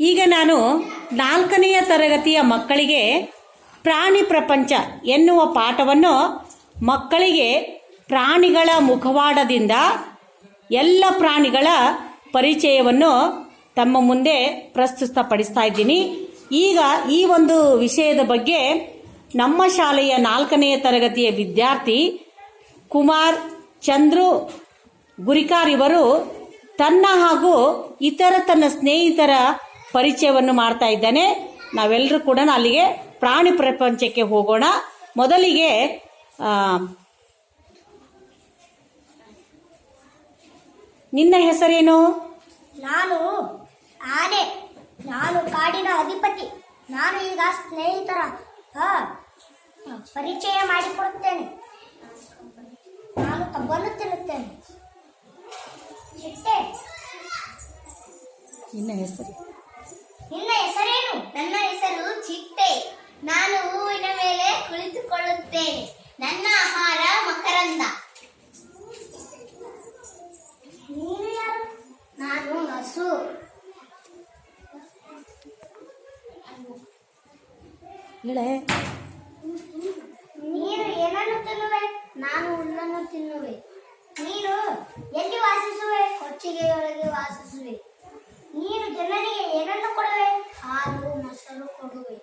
ಈಗ ನಾನು 4ನೆಯ ತರಗತಿಯ ಮಕ್ಕಳಿಗೆ ಪ್ರಾಣಿ ಪ್ರಪಂಚ ಎನ್ನುವ ಪಾಠವನ್ನು ಮಕ್ಕಳಿಗೆ ಪ್ರಾಣಿಗಳ ಮುಖವಾಡದಿಂದ ಎಲ್ಲ ಪ್ರಾಣಿಗಳ ಪರಿಚಯವನ್ನು ತಮ್ಮ ಮುಂದೆ ಪ್ರಸ್ತುತಪಡಿಸ್ತಾ ಇದ್ದೀನಿ. ಈಗ ಈ ಒಂದು ವಿಷಯದ ಬಗ್ಗೆ ನಮ್ಮ ಶಾಲೆಯ 4ನೆಯ ತರಗತಿಯ ವಿದ್ಯಾರ್ಥಿ ಕುಮಾರ್ ಚಂದ್ರು ಗುರಿಕಾರ್ ಇವರು ತನ್ನ ಹಾಗೂ ತನ್ನ ಸ್ನೇಹಿತರ ಪರಿಚಯವನ್ನು ಮಾಡ್ತಾ ಇದ್ದಾನೆ. ನಾವೆಲ್ಲರೂ ಕೂಡ ಅಲ್ಲಿಗೆ ಪ್ರಾಣಿ ಪ್ರಪಂಚಕ್ಕೆ ಹೋಗೋಣ. ಮೊದಲಿಗೆ ನಿನ್ನ ಹೆಸರೇನು? ನಾನು ಆನೆ. ನಾನು ಕಾಡಿನ ಅಧಿಪತಿ. ನಾನು ಈಗ ಸ್ನೇಹಿತರ ಪರಿಚಯ ಮಾಡಿಕೊಡುತ್ತೇನೆ. ನಾನು ಕಬ್ಬನ್ನು ತಿನ್ನುತ್ತೇನೆ. ಚಿಟ್ಟೆ. ನಿನ್ನ ಹೆಸರು? ನಿನ್ನ ಹೆಸರೇನು? ನನ್ನ ಹೆಸರು ಚಿಟ್ಟೆ. ನಾನು ಹೂವಿನ ಮೇಲೆ ಕುಳಿತುಕೊಳ್ಳುತ್ತೇನೆ. ನನ್ನ ಆಹಾರ ಮಕರಂದ. ನೀನು ಯಾರು? ನಾನು ಹಸು. ನೀನು ಏನನ್ನು ತಿನ್ನುವೆ? ನಾನು ಹುಲ್ಲನ್ನು ತಿನ್ನುವೆ. ನೀನು ಎಲ್ಲಿ ವಾಸಿಸುವೆ? ಕೊಚ್ಚಿಗೆಯೊಳಗೆ ವಾಸಿಸುವೆ. ನೀನು ಜನರಿಗೆ ಏನನ್ನು ಕೊಡುವೆ? ಹಾಲು ಮೊಸರು ಕೊಡುವೆ.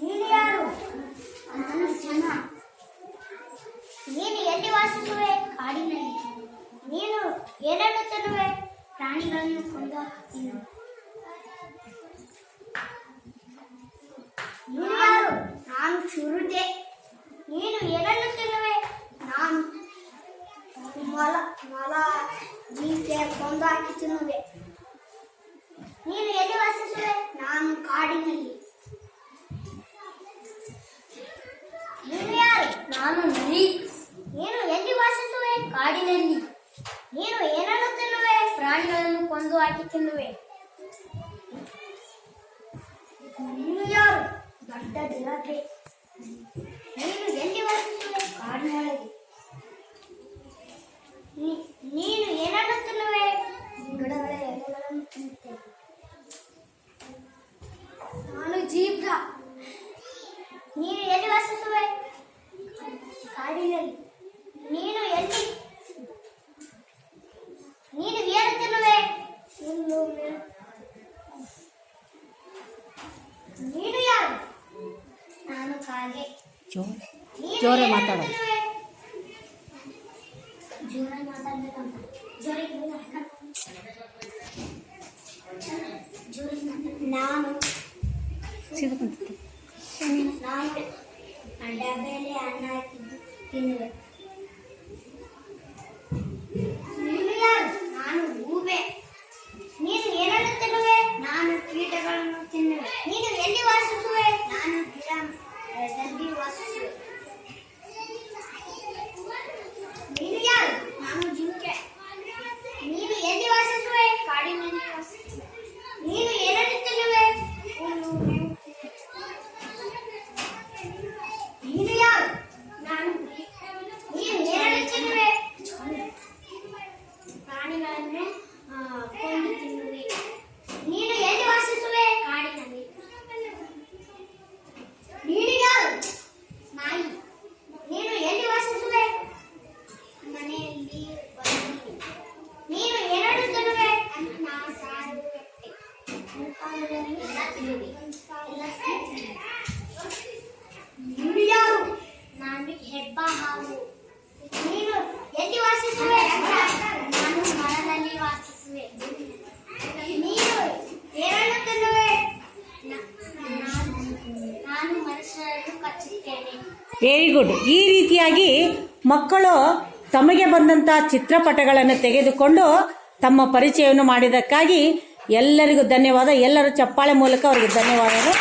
ನೀನು ಯಾರು? ನಾನು ಜನ. ನೀನು ಎಲ್ಲಿ ವಾಸಿಸುವೆ? ಕಾಡಿನಲ್ಲಿ. ನೀನು ಏನನ್ನು ತಿನ್ನುವೆ? ಪ್ರಾಣಿಗಳನ್ನು ಕೊಂದು ತಿನ್ನುವೆ. ನೀನು ಯಾರು? ನಾನು ಚಿರತೆ. ನೀನು ಏನನ್ನು ತಿನ್ನುವೆ? ನಾನು ಮೊಲ ಜಿಂಕೆ ಕೊಂದು ಹಾಕಿ ತಿನ್ನುವೆ. ನೀನು ಎಲ್ಲಿ ವಾಸಿಸುವೆ? ನಾನು ಕಾಡಿನಲ್ಲಿ. ನೀನು ಯಾರು? ನಾನು ನರಿ. ನೀನು ಎಲ್ಲಿ ವಾಸಿಸುವೆ? ಕಾಡಿನಲ್ಲಿ. ನೀನು ಏನನ್ನು ತಿನ್ನುವೆ? ಪ್ರಾಣಿಗಳನ್ನು ಕೊಂದು ಹಾಕಿ ತಿನ್ನುವೆ. ನೀನು ಯಾರು? ದೊಡ್ಡ ಜಿರಾಫೆ. ನೀನು ಎಲ್ಲಿ ವಾಸಿಸುವೆ? ಕಾಡಿನೊಳಗೆ. ನೀನು ಏನನ್ನು ತಿನ್ನುವೆ? ಗಿಡಗಳ ಎಲೆಗಳನ್ನು ತಿನ್ನುತ್ತೇನೆ. ನಾನು ಜೀಬ್ರಾ. ನೀನು ಎಲ್ಲಿ ವಾಸಿಸುವೆ? ಕಾಡಿನಲ್ಲಿ. ನೀನು ಎಲ್ಲಿ? ನೀನು ಏನು ತಿನ್ನುವೆ? ನೀನು ಯಾರು? ನಾನು ಕಾಗೆ. ಜೋರ ಮಾತಾಡ. ಜೋರಾಗಿ ಮಾತಾಡ್ಬೇಕಂತ. ಜೋರಾಗಿ ನಾನು ಡಬ್ಬೆಯಲ್ಲಿ ಅನ್ನ ಹಾಕಿದ್ದು ತಿನ್ನುವೆ. ನೀನು ಯಾರು? ನಾನು ಗೂಬೆ. ನೀನು ಏನನ್ನು ತಿನ್ನುವೆ? ನಾನು ಕೀಟಗಳನ್ನು ತಿನ್ನುವೆ. ನೀನು ಎಲ್ಲಿ ವಾಸಿಸುವೆ? ನಾನು ಗಿಡದಲ್ಲಿ ವಾಸಿಸುವೆ. ನೀನು ಯಾರು? ನಾನು ಜಿಂಕೆ. ನೀನು ಎಲ್ಲಿ ವಾಸಿಸುವೆ? ಕಾಡಿನಲ್ಲಿ ವಾಸಿಸುವೆ. ನೀನು ಏನನ್ನು ತಿನ್ನುವೆ? ನೀನು ಯಾರು? ನಾನು ನೀನು ಏನನ್ನು ತಿನ್ನುವೆ? ಪ್ರಾಣಿಗಳನ್ನು ಕೊಂದು ತಿನ್ನುವೆ. ನೀನು ಎಲ್ಲಿ ವಾಸಿಸುವೆ? ಕಾಡಿನಲ್ಲಿ. ನೀನು ಯಾರು? ನಾಯಿ. ನೀನು ಎಲ್ಲಿ ವಾಸಿಸುವೆ? ಮನೆಯಲ್ಲಿ. ನೀನು ಏನನ್ನು ತಿನ್ನುವೆ? ಅನ್ನ ಸಾರು ನೀನು ಯಾರು? ನಾನು ಹೆಬ್ಬ ಹಾವು. ನೀನು ಎಲ್ಲಿ ವಾಸಿಸುವೆ? ನಾನು ಮರದಲ್ಲಿ ವಾಸಿಸುವೆ. ನೀನು ಏನನ್ನು ತಿನ್ನುವೆ? ನಾನು ಮನುಷ್ಯರನ್ನು ಕಚ್ಚುತ್ತೇನೆ. Very good. ಈ ರೀತಿಯಾಗಿ ಮಕ್ಕಳು ತಮಗೆ ಬಂದಂಥ ಚಿತ್ರಪಟಗಳನ್ನು ತೆಗೆದುಕೊಂಡು ತಮ್ಮ ಪರಿಚಯವನ್ನು ಮಾಡಿದ್ದಕ್ಕಾಗಿ ಎಲ್ಲರಿಗೂ ಧನ್ಯವಾದ. ಎಲ್ಲರೂ ಚಪ್ಪಾಳೆ ಮೂಲಕ ಅವರಿಗೆ ಧನ್ಯವಾದಗಳು.